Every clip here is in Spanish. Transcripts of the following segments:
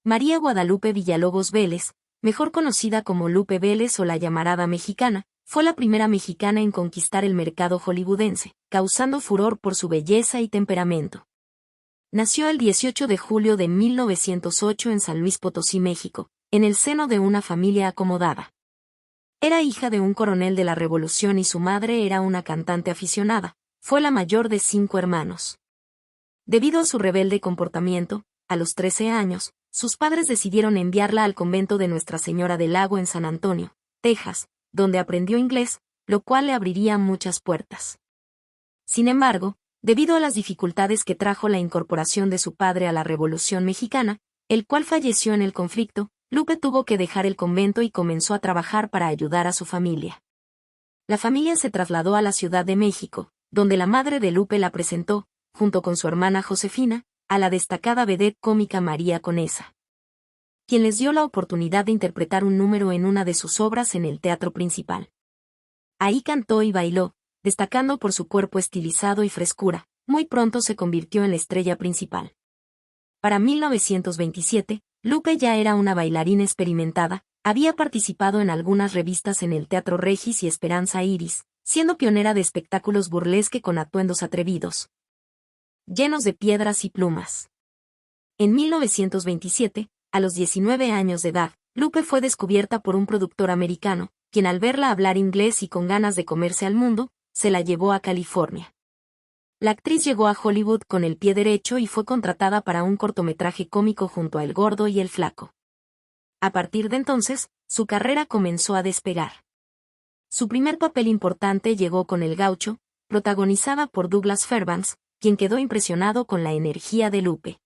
María Guadalupe Villalobos Vélez, mejor conocida como Lupe Vélez o la llamarada mexicana, fue la primera mexicana en conquistar el mercado hollywoodense, causando furor por su belleza y temperamento. Nació el 18 de julio de 1908 en San Luis Potosí, México, en el seno de una familia acomodada. Era hija de un coronel de la Revolución y su madre era una cantante aficionada. Fue la mayor de 5 hermanos. Debido a su rebelde comportamiento, a los 13 años, sus padres decidieron enviarla al convento de Nuestra Señora del Lago en San Antonio, Texas, donde aprendió inglés, lo cual le abriría muchas puertas. Sin embargo, debido a las dificultades que trajo la incorporación de su padre a la Revolución Mexicana, el cual falleció en el conflicto, Lupe tuvo que dejar el convento y comenzó a trabajar para ayudar a su familia. La familia se trasladó a la Ciudad de México, donde la madre de Lupe la presentó, junto con su hermana Josefina, a la destacada vedette cómica María Conesa, quien les dio la oportunidad de interpretar un número en una de sus obras en el Teatro Principal. Ahí cantó y bailó, destacando por su cuerpo estilizado y frescura. Muy pronto se convirtió en la estrella principal. Para 1927, Lupe ya era una bailarina experimentada, había participado en algunas revistas en el Teatro Regis y Esperanza Iris, siendo pionera de espectáculos burlesque con atuendos atrevidos, llenos de piedras y plumas. En 1927, a los 19 años de edad, Lupe fue descubierta por un productor americano, quien al verla hablar inglés y con ganas de comerse al mundo, se la llevó a California. La actriz llegó a Hollywood con el pie derecho y fue contratada para un cortometraje cómico junto a El Gordo y el Flaco. A partir de entonces, su carrera comenzó a despegar. Su primer papel importante llegó con El Gaucho, protagonizada por Douglas Fairbanks, quien quedó impresionado con la energía de Lupe.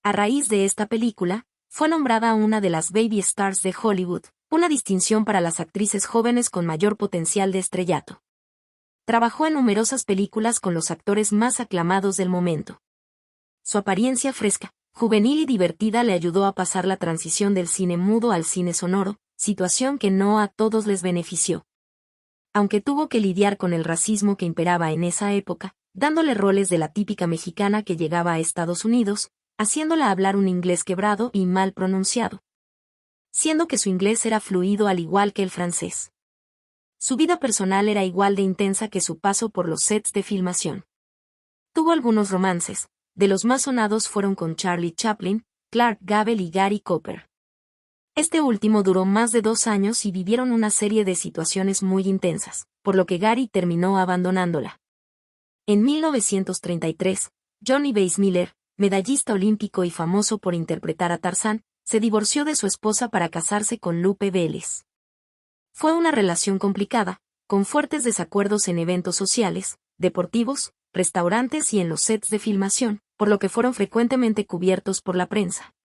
A raíz de esta película, fue nombrada una de las Baby Stars de Hollywood, una distinción para las actrices jóvenes con mayor potencial de estrellato. Trabajó en numerosas películas con los actores más aclamados del momento. Su apariencia fresca, juvenil y divertida le ayudó a pasar la transición del cine mudo al cine sonoro, situación que no a todos les benefició. Aunque tuvo que lidiar con el racismo que imperaba en esa época, dándole roles de la típica mexicana que llegaba a Estados Unidos, haciéndola hablar un inglés quebrado y mal pronunciado, siendo que su inglés era fluido al igual que el francés. Su vida personal era igual de intensa que su paso por los sets de filmación. Tuvo algunos romances, de los más sonados fueron con Charlie Chaplin, Clark Gable y Gary Cooper. Este último duró más de 2 años y vivieron una serie de situaciones muy intensas, por lo que Gary terminó abandonándola. En 1933, Johnny Weissmuller, medallista olímpico y famoso por interpretar a Tarzán, se divorció de su esposa para casarse con Lupe Vélez. Fue una relación complicada, con fuertes desacuerdos en eventos sociales, deportivos, restaurantes y en los sets de filmación, por lo que fueron frecuentemente cubiertos por la prensa.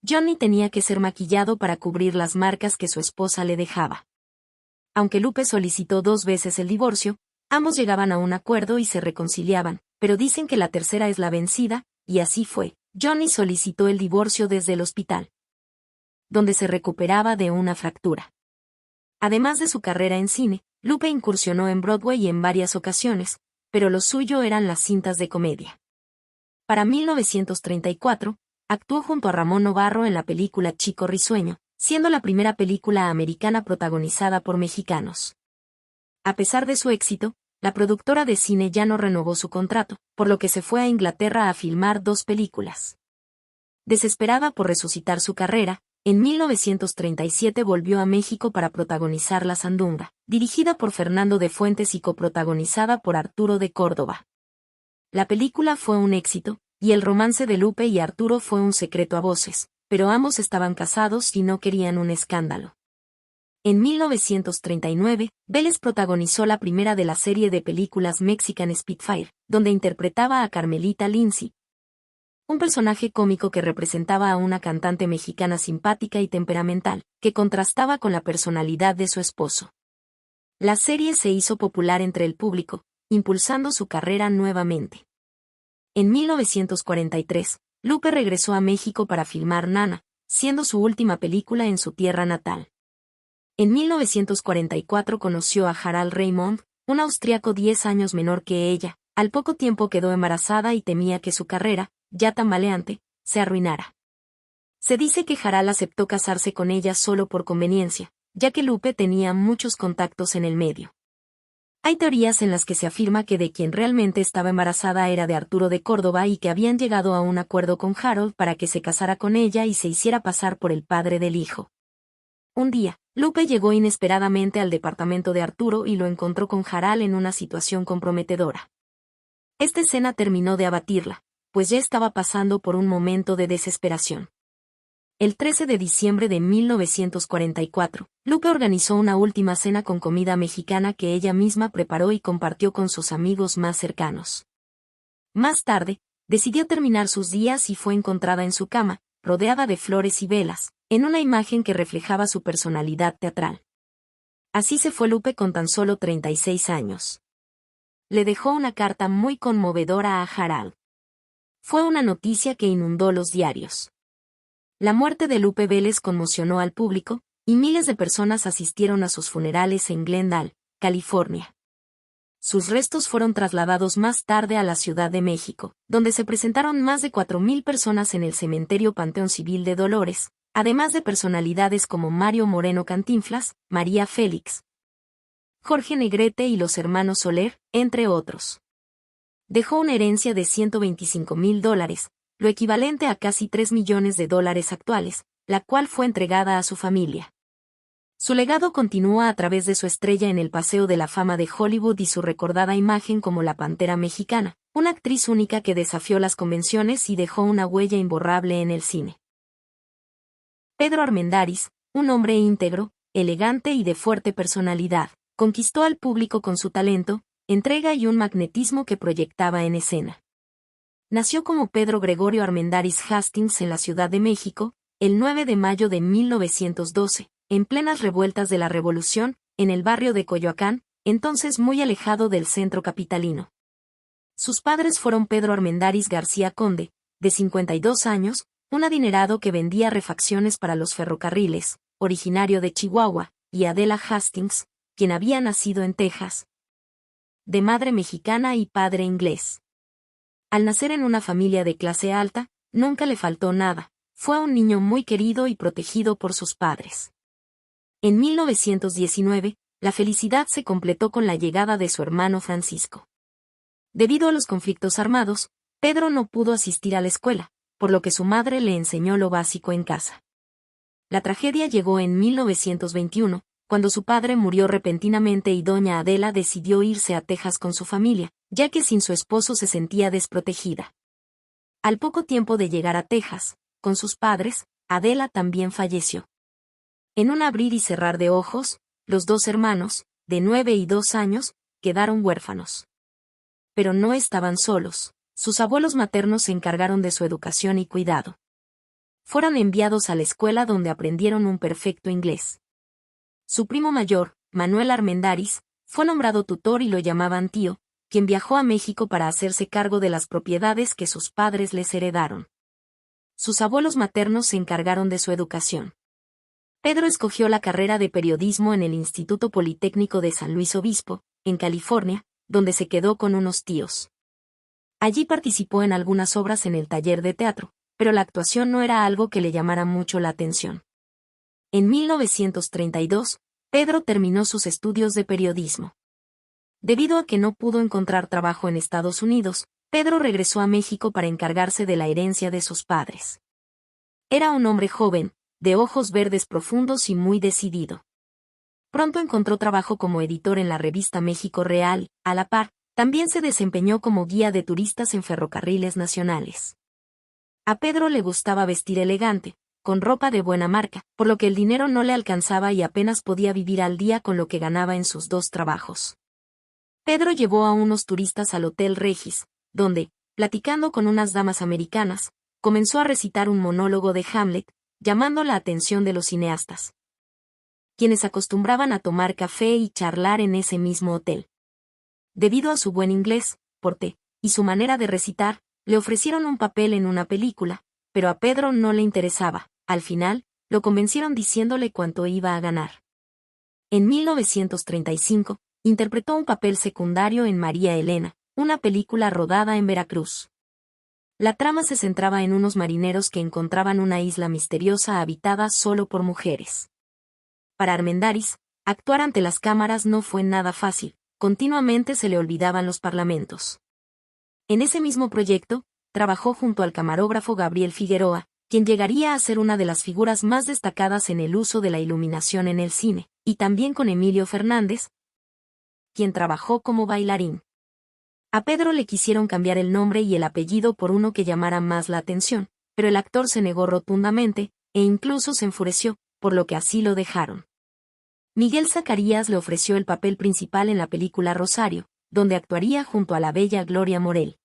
Johnny tenía que ser maquillado para cubrir las marcas que su esposa le dejaba. Aunque Lupe solicitó 2 veces el divorcio, ambos llegaban a un acuerdo y se reconciliaban, pero dicen que la tercera es la vencida, y así fue. Johnny solicitó el divorcio desde el hospital, donde se recuperaba de una fractura. Además de su carrera en cine, Lupe incursionó en Broadway en varias ocasiones, pero lo suyo eran las cintas de comedia. Para 1934, actuó junto a Ramón Novarro en la película Chico Risueño, siendo la primera película americana protagonizada por mexicanos. A pesar de su éxito, la productora de cine ya no renovó su contrato, por lo que se fue a Inglaterra a filmar 2 películas. Desesperada por resucitar su carrera, en 1937 volvió a México para protagonizar La Sandunga, dirigida por Fernando de Fuentes y coprotagonizada por Arturo de Córdoba. La película fue un éxito, y el romance de Lupe y Arturo fue un secreto a voces, pero ambos estaban casados y no querían un escándalo. En 1939, Vélez protagonizó la primera de la serie de películas Mexican Spitfire, donde interpretaba a Carmelita Lindsay, un personaje cómico que representaba a una cantante mexicana simpática y temperamental, que contrastaba con la personalidad de su esposo. La serie se hizo popular entre el público, impulsando su carrera nuevamente. En 1943, Lupe regresó a México para filmar Nana, siendo su última película en su tierra natal. En 1944 conoció a Harald Raimond, un austriaco 10 años menor que ella. Al poco tiempo quedó embarazada y temía que su carrera, ya tambaleante, se arruinara. Se dice que Jaral aceptó casarse con ella solo por conveniencia, ya que Lupe tenía muchos contactos en el medio. Hay teorías en las que se afirma que de quien realmente estaba embarazada era de Arturo de Córdoba y que habían llegado a un acuerdo con Harold para que se casara con ella y se hiciera pasar por el padre del hijo. Un día, Lupe llegó inesperadamente al departamento de Arturo y lo encontró con Jaral en una situación comprometedora. Esta escena terminó de abatirla, pues ya estaba pasando por un momento de desesperación. El 13 de diciembre de 1944, Lupe organizó una última cena con comida mexicana que ella misma preparó y compartió con sus amigos más cercanos. Más tarde, decidió terminar sus días y fue encontrada en su cama, rodeada de flores y velas, en una imagen que reflejaba su personalidad teatral. Así se fue Lupe con tan solo 36 años. Le dejó una carta muy conmovedora a Harald. Fue una noticia que inundó los diarios. La muerte de Lupe Vélez conmocionó al público, y miles de personas asistieron a sus funerales en Glendale, California. Sus restos fueron trasladados más tarde a la Ciudad de México, donde se presentaron más de 4,000 personas en el cementerio Panteón Civil de Dolores, además de personalidades como Mario Moreno Cantinflas, María Félix, Jorge Negrete y los hermanos Soler, entre otros. Dejó una herencia de $125,000, lo equivalente a casi $3 millones actuales, la cual fue entregada a su familia. Su legado continúa a través de su estrella en el Paseo de la Fama de Hollywood y su recordada imagen como la Pantera Mexicana, una actriz única que desafió las convenciones y dejó una huella imborrable en el cine. Pedro Armendáriz, un hombre íntegro, elegante y de fuerte personalidad, conquistó al público con su talento, entrega y un magnetismo que proyectaba en escena. Nació como Pedro Gregorio Armendáriz Hastings en la Ciudad de México, el 9 de mayo de 1912, en plenas revueltas de la Revolución, en el barrio de Coyoacán, entonces muy alejado del centro capitalino. Sus padres fueron Pedro Armendáriz García Conde, de 52 años, un adinerado que vendía refacciones para los ferrocarriles, originario de Chihuahua, y Adela Hastings, quien había nacido en Texas, de madre mexicana y padre inglés. Al nacer en una familia de clase alta, nunca le faltó nada, fue un niño muy querido y protegido por sus padres. En 1919, la felicidad se completó con la llegada de su hermano Francisco. Debido a los conflictos armados, Pedro no pudo asistir a la escuela, por lo que su madre le enseñó lo básico en casa. La tragedia llegó en 1921, cuando su padre murió repentinamente y doña Adela decidió irse a Texas con su familia, ya que sin su esposo se sentía desprotegida. Al poco tiempo de llegar a Texas, con sus padres, Adela también falleció. En un abrir y cerrar de ojos, los dos hermanos, de 9 y 2 años, quedaron huérfanos. Pero no estaban solos, sus abuelos maternos se encargaron de su educación y cuidado. Fueron enviados a la escuela donde aprendieron un perfecto inglés. Su primo mayor, Manuel Armendáriz, fue nombrado tutor y lo llamaban tío, quien viajó a México para hacerse cargo de las propiedades que sus padres les heredaron. Sus abuelos maternos se encargaron de su educación. Pedro escogió la carrera de periodismo en el Instituto Politécnico de San Luis Obispo, en California, donde se quedó con unos tíos. Allí participó en algunas obras en el taller de teatro, pero la actuación no era algo que le llamara mucho la atención. En 1932, Pedro terminó sus estudios de periodismo. Debido a que no pudo encontrar trabajo en Estados Unidos, Pedro regresó a México para encargarse de la herencia de sus padres. Era un hombre joven, de ojos verdes profundos y muy decidido. Pronto encontró trabajo como editor en la revista México Real, a la par, también se desempeñó como guía de turistas en ferrocarriles nacionales. A Pedro le gustaba vestir elegante, con ropa de buena marca, por lo que el dinero no le alcanzaba y apenas podía vivir al día con lo que ganaba en sus 2 trabajos. Pedro llevó a unos turistas al Hotel Regis, donde, platicando con unas damas americanas, comenzó a recitar un monólogo de Hamlet, llamando la atención de los cineastas, quienes acostumbraban a tomar café y charlar en ese mismo hotel. Debido a su buen inglés, porte, y su manera de recitar, le ofrecieron un papel en una película, pero a Pedro no le interesaba. Al final, lo convencieron diciéndole cuánto iba a ganar. En 1935, interpretó un papel secundario en María Elena, una película rodada en Veracruz. La trama se centraba en unos marineros que encontraban una isla misteriosa habitada solo por mujeres. Para Armendáriz, actuar ante las cámaras no fue nada fácil, continuamente se le olvidaban los parlamentos. En ese mismo proyecto, trabajó junto al camarógrafo Gabriel Figueroa, quien llegaría a ser una de las figuras más destacadas en el uso de la iluminación en el cine, y también con Emilio Fernández, quien trabajó como bailarín. A Pedro le quisieron cambiar el nombre y el apellido por uno que llamara más la atención, pero el actor se negó rotundamente, e incluso se enfureció, por lo que así lo dejaron. Miguel Zacarías le ofreció el papel principal en la película Rosario, donde actuaría junto a la bella Gloria Morel.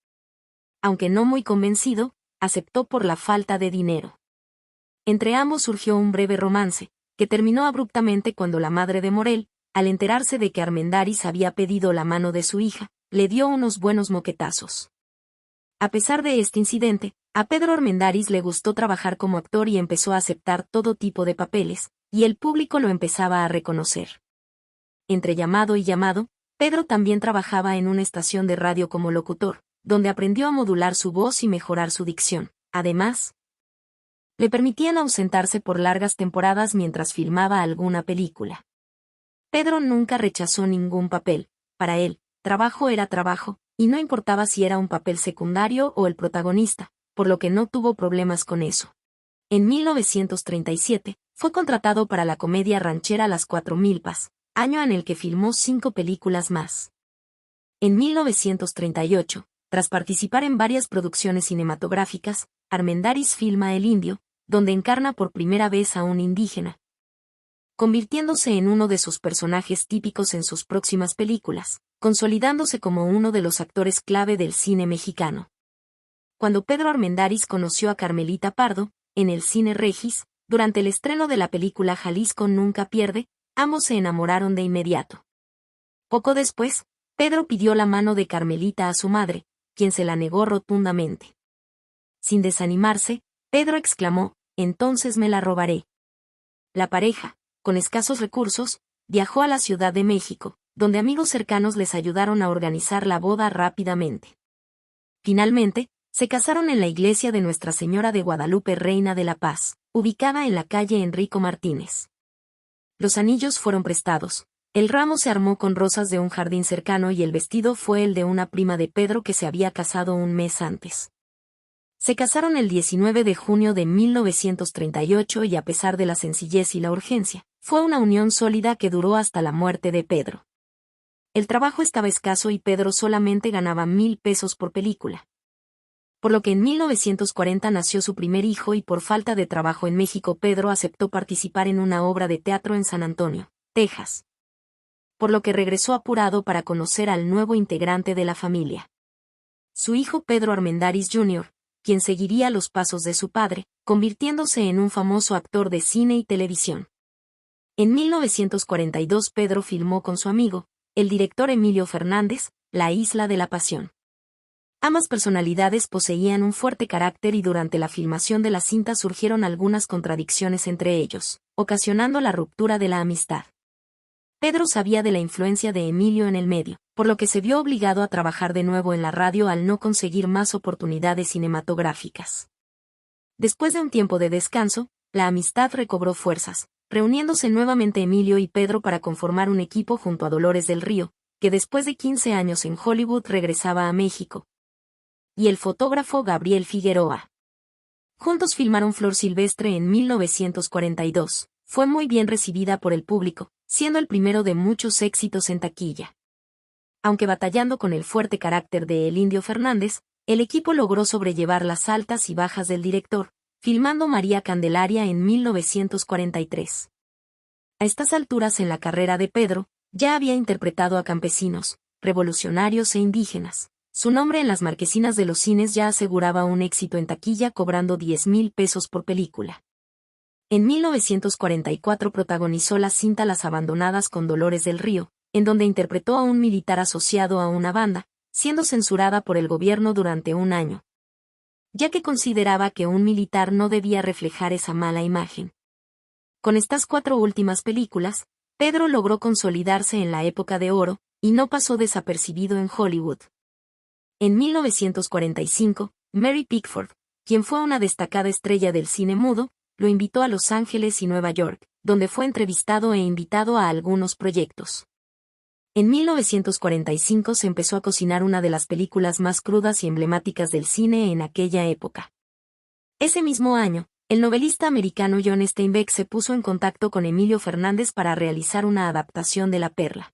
Aunque no muy convencido, aceptó por la falta de dinero. Entre ambos surgió un breve romance, que terminó abruptamente cuando la madre de Morel, al enterarse de que Armendáriz había pedido la mano de su hija, le dio unos buenos moquetazos. A pesar de este incidente, a Pedro Armendáriz le gustó trabajar como actor y empezó a aceptar todo tipo de papeles, y el público lo empezaba a reconocer. Entre llamado y llamado, Pedro también trabajaba en una estación de radio como locutor, donde aprendió a modular su voz y mejorar su dicción. Además, le permitían ausentarse por largas temporadas mientras filmaba alguna película. Pedro nunca rechazó ningún papel, para él, trabajo era trabajo, y no importaba si era un papel secundario o el protagonista, por lo que no tuvo problemas con eso. En 1937, fue contratado para la comedia ranchera Las Cuatro Milpas, año en el que filmó 5 películas más. En 1938, tras participar en varias producciones cinematográficas, Armendáriz filma El Indio, donde encarna por primera vez a un indígena, convirtiéndose en uno de sus personajes típicos en sus próximas películas, consolidándose como uno de los actores clave del cine mexicano. Cuando Pedro Armendáriz conoció a Carmelita Pardo, en el Cine Regis, durante el estreno de la película Jalisco Nunca Pierde, ambos se enamoraron de inmediato. Poco después, Pedro pidió la mano de Carmelita a su madre, quien se la negó rotundamente. Sin desanimarse, Pedro exclamó, «Entonces me la robaré». La pareja, con escasos recursos, viajó a la Ciudad de México, donde amigos cercanos les ayudaron a organizar la boda rápidamente. Finalmente, se casaron en la iglesia de Nuestra Señora de Guadalupe Reina de la Paz, ubicada en la calle Enrico Martínez. Los anillos fueron prestados, el ramo se armó con rosas de un jardín cercano y el vestido fue el de una prima de Pedro que se había casado un mes antes. Se casaron el 19 de junio de 1938 y a pesar de la sencillez y la urgencia, fue una unión sólida que duró hasta la muerte de Pedro. El trabajo estaba escaso y Pedro solamente ganaba 1,000 pesos por película. Por lo que en 1940 nació su primer hijo y por falta de trabajo en México Pedro aceptó participar en una obra de teatro en San Antonio, Texas. Por lo que regresó apurado para conocer al nuevo integrante de la familia. Su hijo Pedro Armendáriz Jr., quien seguiría los pasos de su padre, convirtiéndose en un famoso actor de cine y televisión. En 1942 Pedro filmó con su amigo, el director Emilio Fernández, La Isla de la Pasión. Ambas personalidades poseían un fuerte carácter y durante la filmación de la cinta surgieron algunas contradicciones entre ellos, ocasionando la ruptura de la amistad. Pedro sabía de la influencia de Emilio en el medio, por lo que se vio obligado a trabajar de nuevo en la radio al no conseguir más oportunidades cinematográficas. Después de un tiempo de descanso, la amistad recobró fuerzas, reuniéndose nuevamente Emilio y Pedro para conformar un equipo junto a Dolores del Río, que después de 15 años en Hollywood regresaba a México, y el fotógrafo Gabriel Figueroa. Juntos filmaron Flor Silvestre en 1942. Fue muy bien recibida por el público, siendo el primero de muchos éxitos en taquilla. Aunque batallando con el fuerte carácter de El Indio Fernández, el equipo logró sobrellevar las altas y bajas del director, filmando María Candelaria en 1943. A estas alturas en la carrera de Pedro, ya había interpretado a campesinos, revolucionarios e indígenas. Su nombre en las marquesinas de los cines ya aseguraba un éxito en taquilla cobrando 10,000 pesos por película. En 1944 protagonizó la cinta Las Abandonadas con Dolores del Río, en donde interpretó a un militar asociado a una banda, siendo censurada por el gobierno durante un año, ya que consideraba que un militar no debía reflejar esa mala imagen. Con estas 4 últimas películas, Pedro logró consolidarse en la época de oro, y no pasó desapercibido en Hollywood. En 1945, Mary Pickford, quien fue una destacada estrella del cine mudo, lo invitó a Los Ángeles y Nueva York, donde fue entrevistado e invitado a algunos proyectos. En 1945 se empezó a cocinar una de las películas más crudas y emblemáticas del cine en aquella época. Ese mismo año, el novelista americano John Steinbeck se puso en contacto con Emilio Fernández para realizar una adaptación de La Perla.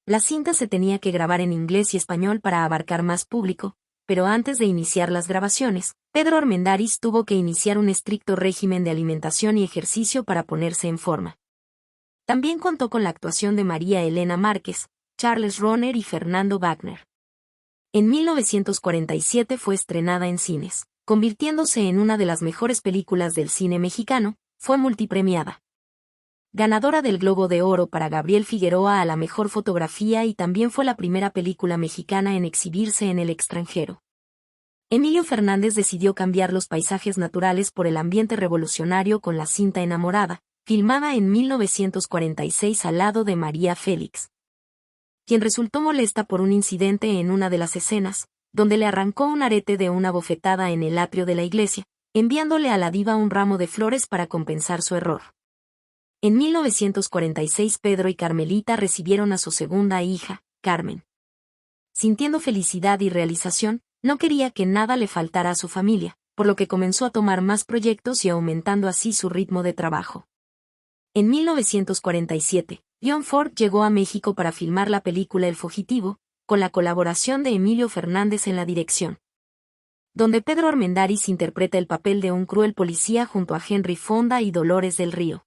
La cinta se tenía que grabar en inglés y español para abarcar más público, pero antes de iniciar las grabaciones, Pedro Armendáriz tuvo que iniciar un estricto régimen de alimentación y ejercicio para ponerse en forma. También contó con la actuación de María Elena Márquez, Charles Rohner y Fernando Wagner. En 1947 fue estrenada en cines, convirtiéndose en una de las mejores películas del cine mexicano, fue multipremiada. Ganadora del Globo de Oro para Gabriel Figueroa a la mejor fotografía y también fue la primera película mexicana en exhibirse en el extranjero. Emilio Fernández decidió cambiar los paisajes naturales por el ambiente revolucionario con la cinta Enamorada, filmada en 1946 al lado de María Félix, quien resultó molesta por un incidente en una de las escenas, donde le arrancó un arete de una bofetada en el atrio de la iglesia, enviándole a la diva un ramo de flores para compensar su error. En 1946 Pedro y Carmelita recibieron a su segunda hija, Carmen. Sintiendo felicidad y realización, no quería que nada le faltara a su familia, por lo que comenzó a tomar más proyectos y aumentando así su ritmo de trabajo. En 1947, John Ford llegó a México para filmar la película El Fugitivo, con la colaboración de Emilio Fernández en la dirección, donde Pedro Armendáriz interpreta el papel de un cruel policía junto a Henry Fonda y Dolores del Río.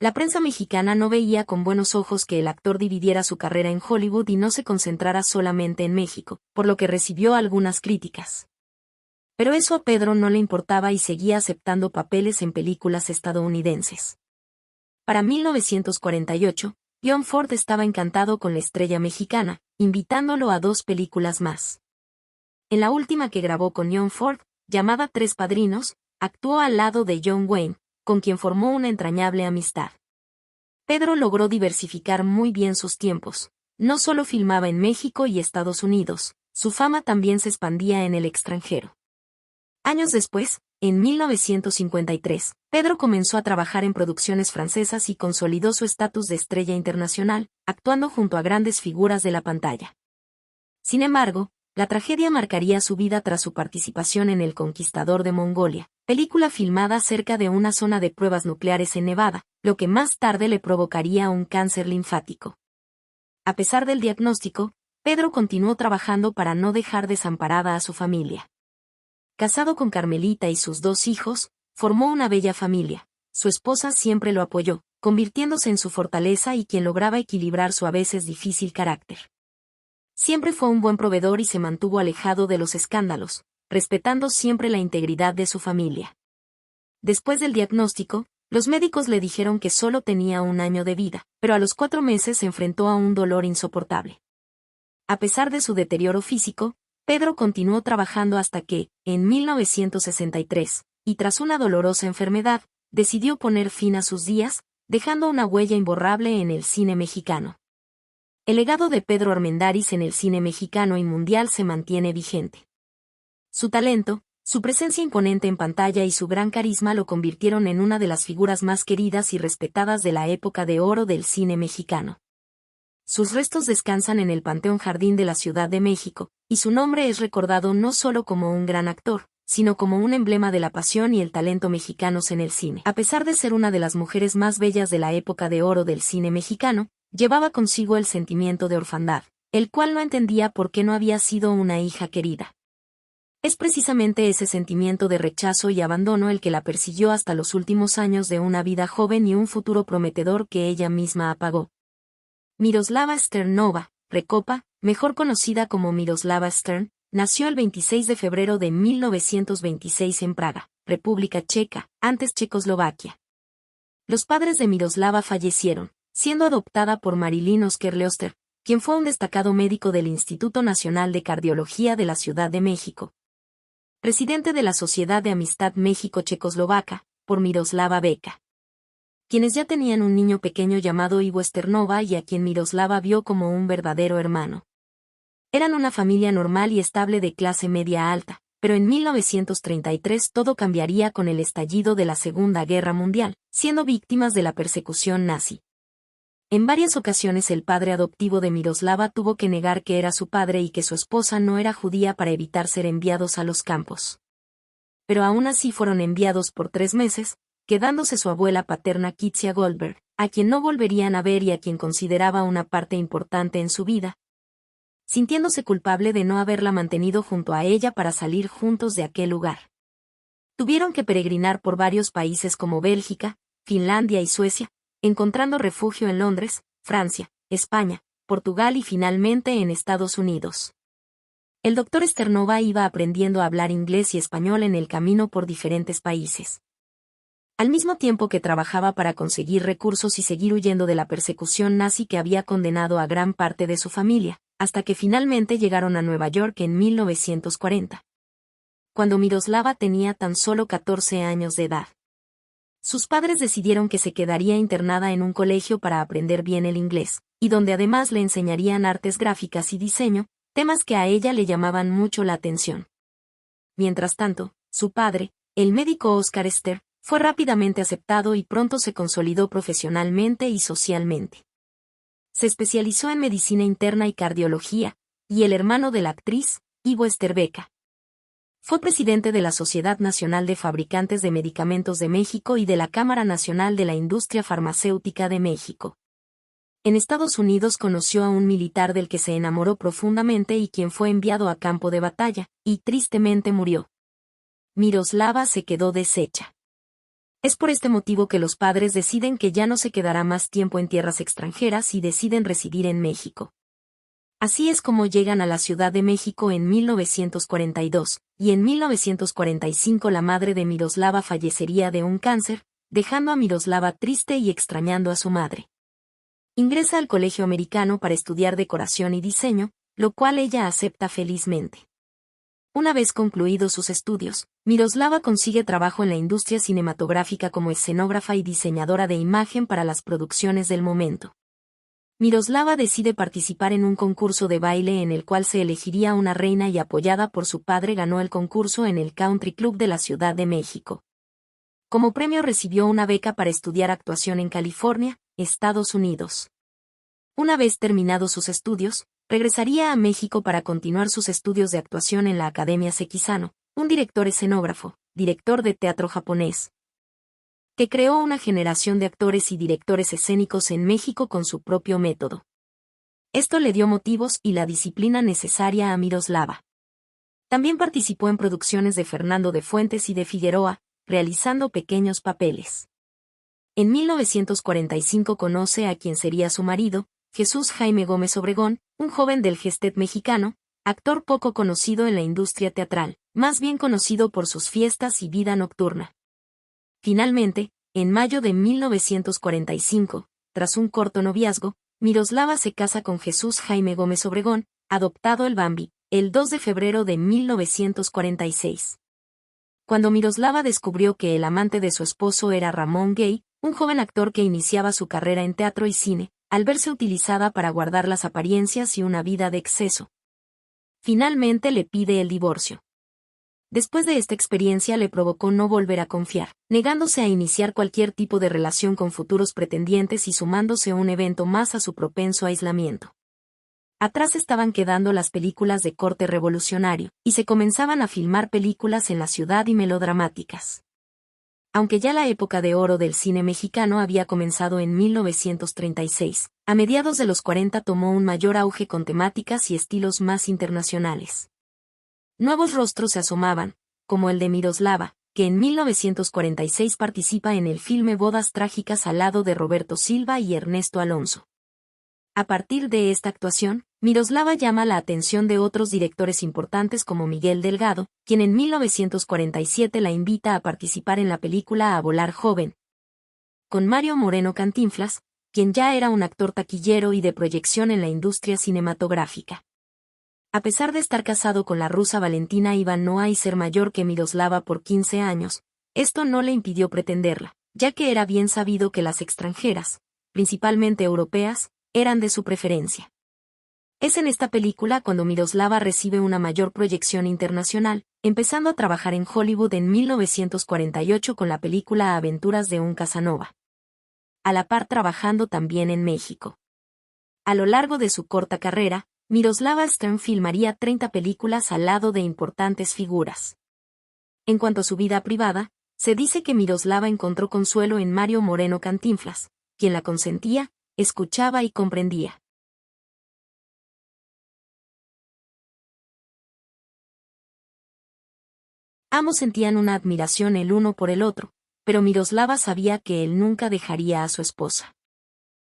La prensa mexicana no veía con buenos ojos que el actor dividiera su carrera en Hollywood y no se concentrara solamente en México, por lo que recibió algunas críticas. Pero eso a Pedro no le importaba y seguía aceptando papeles en películas estadounidenses. Para 1948, John Ford estaba encantado con la estrella mexicana, invitándolo a 2 películas más. En la última que grabó con John Ford, llamada Tres Padrinos, actuó al lado de John Wayne, con quien formó una entrañable amistad. Pedro logró diversificar muy bien sus tiempos. No solo filmaba en México y Estados Unidos, su fama también se expandía en el extranjero. Años después, en 1953, Pedro comenzó a trabajar en producciones francesas y consolidó su estatus de estrella internacional, actuando junto a grandes figuras de la pantalla. Sin embargo, la tragedia marcaría su vida tras su participación en El Conquistador de Mongolia, película filmada cerca de una zona de pruebas nucleares en Nevada, lo que más tarde le provocaría un cáncer linfático. A pesar del diagnóstico, Pedro continuó trabajando para no dejar desamparada a su familia. Casado con Carmelita y sus 2 hijos, formó una bella familia. Su esposa siempre lo apoyó, convirtiéndose en su fortaleza y quien lograba equilibrar su a veces difícil carácter. Siempre fue un buen proveedor y se mantuvo alejado de los escándalos, respetando siempre la integridad de su familia. Después del diagnóstico, los médicos le dijeron que solo tenía 1 año de vida, pero a los 4 meses se enfrentó a un dolor insoportable. A pesar de su deterioro físico, Pedro continuó trabajando hasta que, en 1963, y tras una dolorosa enfermedad, decidió poner fin a sus días, dejando una huella imborrable en el cine mexicano. El legado de Pedro Armendáriz en el cine mexicano y mundial se mantiene vigente. Su talento, su presencia imponente en pantalla y su gran carisma lo convirtieron en una de las figuras más queridas y respetadas de la época de oro del cine mexicano. Sus restos descansan en el Panteón Jardín de la Ciudad de México, y su nombre es recordado no solo como un gran actor, sino como un emblema de la pasión y el talento mexicanos en el cine. A pesar de ser una de las mujeres más bellas de la época de oro del cine mexicano, llevaba consigo el sentimiento de orfandad, el cual no entendía por qué no había sido una hija querida. Es precisamente ese sentimiento de rechazo y abandono el que la persiguió hasta los últimos años de una vida joven y un futuro prometedor que ella misma apagó. Miroslava Sternova, Recopa, mejor conocida como Miroslava Stern, nació el 26 de febrero de 1926 en Praga, República Checa, antes Checoslovaquia. Los padres de Miroslava fallecieron, siendo adoptada por Marilyn Oskar-Leoster, quien fue un destacado médico del Instituto Nacional de Cardiología de la Ciudad de México. Presidente de la Sociedad de Amistad México-Checoslovaca, por Miroslava Beca. Quienes ya tenían un niño pequeño llamado Ivo Sternova y a quien Miroslava vio como un verdadero hermano. Eran una familia normal y estable de clase media alta, pero en 1933 todo cambiaría con el estallido de la Segunda Guerra Mundial, siendo víctimas de la persecución nazi. En varias ocasiones el padre adoptivo de Miroslava tuvo que negar que era su padre y que su esposa no era judía para evitar ser enviados a los campos. Pero aún así fueron enviados por 3 meses, quedándose su abuela paterna Kitsia Goldberg, a quien no volverían a ver y a quien consideraba una parte importante en su vida, sintiéndose culpable de no haberla mantenido junto a ella para salir juntos de aquel lugar. Tuvieron que peregrinar por varios países como Bélgica, Finlandia y Suecia, encontrando refugio en Londres, Francia, España, Portugal y finalmente en Estados Unidos. El doctor Sternova iba aprendiendo a hablar inglés y español en el camino por diferentes países. Al mismo tiempo que trabajaba para conseguir recursos y seguir huyendo de la persecución nazi que había condenado a gran parte de su familia, hasta que finalmente llegaron a Nueva York en 1940. Cuando Miroslava tenía tan solo 14 años de edad. Sus padres decidieron que se quedaría internada en un colegio para aprender bien el inglés, y donde además le enseñarían artes gráficas y diseño, temas que a ella le llamaban mucho la atención. Mientras tanto, su padre, el médico Oscar Ster, fue rápidamente aceptado y pronto se consolidó profesionalmente y socialmente. Se especializó en medicina interna y cardiología, y el hermano de la actriz, Ivo Sterbeca. Fue presidente de la Sociedad Nacional de Fabricantes de Medicamentos de México y de la Cámara Nacional de la Industria Farmacéutica de México. En Estados Unidos conoció a un militar del que se enamoró profundamente y quien fue enviado a campo de batalla, y tristemente murió. Miroslava se quedó deshecha. Es por este motivo que los padres deciden que ya no se quedará más tiempo en tierras extranjeras y deciden residir en México. Así es como llegan a la Ciudad de México en 1942, y en 1945 la madre de Miroslava fallecería de un cáncer, dejando a Miroslava triste y extrañando a su madre. Ingresa al colegio americano para estudiar decoración y diseño, lo cual ella acepta felizmente. Una vez concluidos sus estudios, Miroslava consigue trabajo en la industria cinematográfica como escenógrafa y diseñadora de imagen para las producciones del momento. Miroslava decide participar en un concurso de baile en el cual se elegiría una reina y apoyada por su padre ganó el concurso en el Country Club de la Ciudad de México. Como premio recibió una beca para estudiar actuación en California, Estados Unidos. Una vez terminados sus estudios, regresaría a México para continuar sus estudios de actuación en la Academia Sekizano, un director escenógrafo, director de teatro japonés, que creó una generación de actores y directores escénicos en México con su propio método. Esto le dio motivos y la disciplina necesaria a Miroslava. También participó en producciones de Fernando de Fuentes y de Figueroa, realizando pequeños papeles. En 1945 conoce a quien sería su marido, Jesús Jaime Gómez Obregón, un joven del Gestet mexicano, actor poco conocido en la industria teatral, más bien conocido por sus fiestas y vida nocturna. Finalmente, en mayo de 1945, tras un corto noviazgo, Miroslava se casa con Jesús Jaime Gómez Obregón, adoptado el Bambi, el 2 de febrero de 1946. Cuando Miroslava descubrió que el amante de su esposo era Ramón Gay, un joven actor que iniciaba su carrera en teatro y cine, al verse utilizada para guardar las apariencias y una vida de exceso, finalmente le pide el divorcio. Después de esta experiencia le provocó no volver a confiar, negándose a iniciar cualquier tipo de relación con futuros pretendientes y sumándose un evento más a su propenso aislamiento. Atrás estaban quedando las películas de corte revolucionario, y se comenzaban a filmar películas en la ciudad y melodramáticas. Aunque ya la época de oro del cine mexicano había comenzado en 1936, a mediados de los 40 tomó un mayor auge con temáticas y estilos más internacionales. Nuevos rostros se asomaban, como el de Miroslava, que en 1946 participa en el filme Bodas Trágicas al lado de Roberto Silva y Ernesto Alonso. A partir de esta actuación, Miroslava llama la atención de otros directores importantes como Miguel Delgado, quien en 1947 la invita a participar en la película A Volar Joven, con Mario Moreno Cantinflas, quien ya era un actor taquillero y de proyección en la industria cinematográfica. A pesar de estar casado con la rusa Valentina Ivanova y ser mayor que Miroslava por 15 años, esto no le impidió pretenderla, ya que era bien sabido que las extranjeras, principalmente europeas, eran de su preferencia. Es en esta película cuando Miroslava recibe una mayor proyección internacional, empezando a trabajar en Hollywood en 1948 con la película Aventuras de un Casanova. A la par trabajando también en México. A lo largo de su corta carrera, Miroslava Stern filmaría 30 películas al lado de importantes figuras. En cuanto a su vida privada, se dice que Miroslava encontró consuelo en Mario Moreno Cantinflas, quien la consentía, escuchaba y comprendía. Ambos sentían una admiración el uno por el otro, pero Miroslava sabía que él nunca dejaría a su esposa.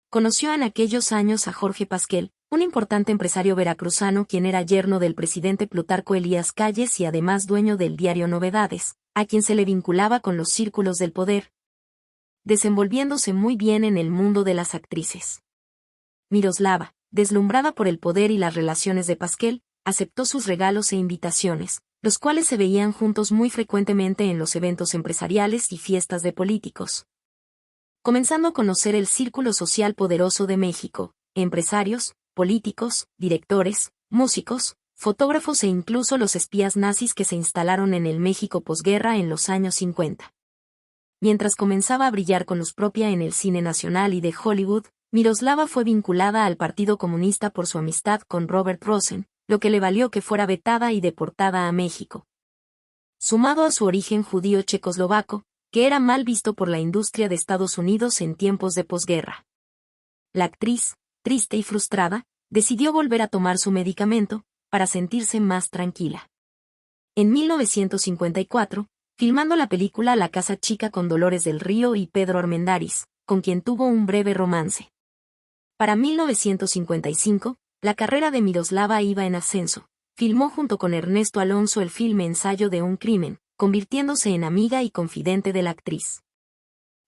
Conoció en aquellos años a Jorge Pasquel, un importante empresario veracruzano quien era yerno del presidente Plutarco Elías Calles y además dueño del diario Novedades, a quien se le vinculaba con los círculos del poder, desenvolviéndose muy bien en el mundo de las actrices. Miroslava, deslumbrada por el poder y las relaciones de Pasquel, aceptó sus regalos e invitaciones, los cuales se veían juntos muy frecuentemente en los eventos empresariales y fiestas de políticos. Comenzando a conocer el círculo social poderoso de México, empresarios, políticos, directores, músicos, fotógrafos e incluso los espías nazis que se instalaron en el México posguerra en los años 50. Mientras comenzaba a brillar con luz propia en el cine nacional y de Hollywood, Miroslava fue vinculada al Partido Comunista por su amistad con Robert Rosen, lo que le valió que fuera vetada y deportada a México. Sumado a su origen judío checoslovaco, que era mal visto por la industria de Estados Unidos en tiempos de posguerra. La actriz, triste y frustrada, decidió volver a tomar su medicamento, para sentirse más tranquila. En 1954, filmando la película La Casa Chica con Dolores del Río y Pedro Armendáriz, con quien tuvo un breve romance. Para 1955, la carrera de Miroslava iba en ascenso. Filmó junto con Ernesto Alonso el filme Ensayo de un crimen, convirtiéndose en amiga y confidente de la actriz.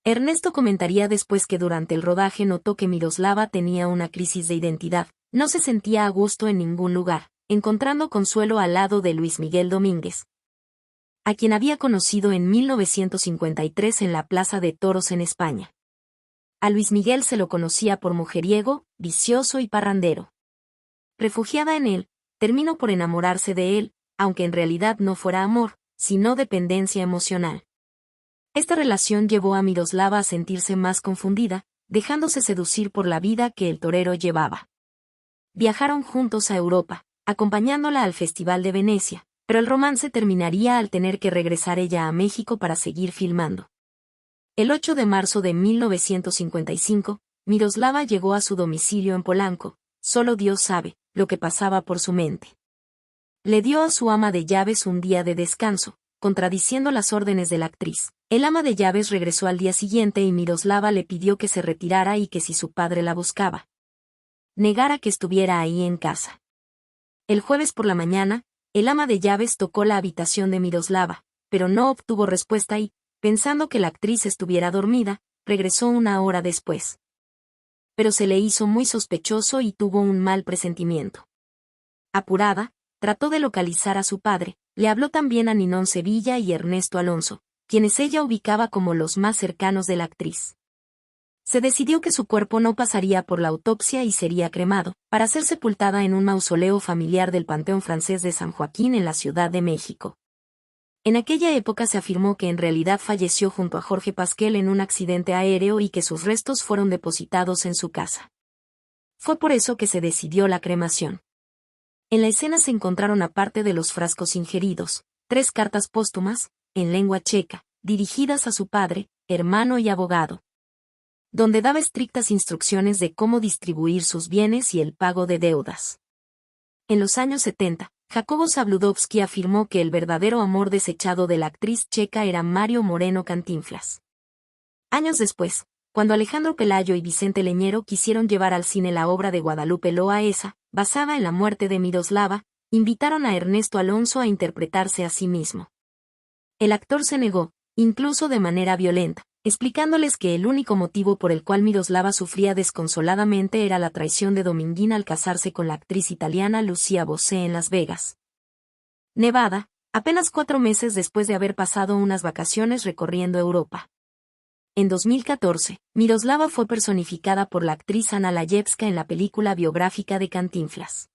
Ernesto comentaría después que durante el rodaje notó que Miroslava tenía una crisis de identidad, no se sentía a gusto en ningún lugar, encontrando consuelo al lado de Luis Miguel Domínguez, a quien había conocido en 1953 en la Plaza de Toros en España. A Luis Miguel se lo conocía por mujeriego, vicioso y parrandero. Refugiada en él, terminó por enamorarse de él, aunque en realidad no fuera amor, sino dependencia emocional. Esta relación llevó a Miroslava a sentirse más confundida, dejándose seducir por la vida que el torero llevaba. Viajaron juntos a Europa, acompañándola al Festival de Venecia, pero el romance terminaría al tener que regresar ella a México para seguir filmando. El 8 de marzo de 1955, Miroslava llegó a su domicilio en Polanco, solo Dios sabe lo que pasaba por su mente. Le dio a su ama de llaves un día de descanso, contradiciendo las órdenes de la actriz. El ama de llaves regresó al día siguiente y Miroslava le pidió que se retirara y que si su padre la buscaba, negara que estuviera ahí en casa. El jueves por la mañana, el ama de llaves tocó la habitación de Miroslava, pero no obtuvo respuesta y, pensando que la actriz estuviera dormida, regresó una hora después. Pero se le hizo muy sospechoso y tuvo un mal presentimiento. Apurada, trató de localizar a su padre, le habló también a Ninón Sevilla y Ernesto Alonso, quienes ella ubicaba como los más cercanos de la actriz. Se decidió que su cuerpo no pasaría por la autopsia y sería cremado, para ser sepultada en un mausoleo familiar del Panteón Francés de San Joaquín en la Ciudad de México. En aquella época se afirmó que en realidad falleció junto a Jorge Pasquel en un accidente aéreo y que sus restos fueron depositados en su casa. Fue por eso que se decidió la cremación. En la escena se encontraron, aparte de los frascos ingeridos, 3 cartas póstumas, en lengua checa, dirigidas a su padre, hermano y abogado, donde daba estrictas instrucciones de cómo distribuir sus bienes y el pago de deudas. En los años 70, Jacobo Zabludovsky afirmó que el verdadero amor desechado de la actriz checa era Mario Moreno Cantinflas. Años después, cuando Alejandro Pelayo y Vicente Leñero quisieron llevar al cine la obra de Guadalupe Loaesa, basada en la muerte de Miroslava, invitaron a Ernesto Alonso a interpretarse a sí mismo. El actor se negó, incluso de manera violenta, explicándoles que el único motivo por el cual Miroslava sufría desconsoladamente era la traición de Dominguín al casarse con la actriz italiana Lucia Bosé en Las Vegas, Nevada, apenas 4 meses después de haber pasado unas vacaciones recorriendo Europa. En 2014, Miroslava fue personificada por la actriz Anna Layevska en la película biográfica de Cantinflas.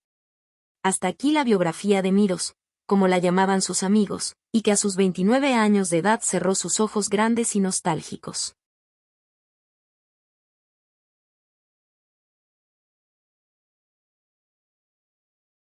Hasta aquí la biografía de Miros, como la llamaban sus amigos, y que a sus 29 años de edad cerró sus ojos grandes y nostálgicos.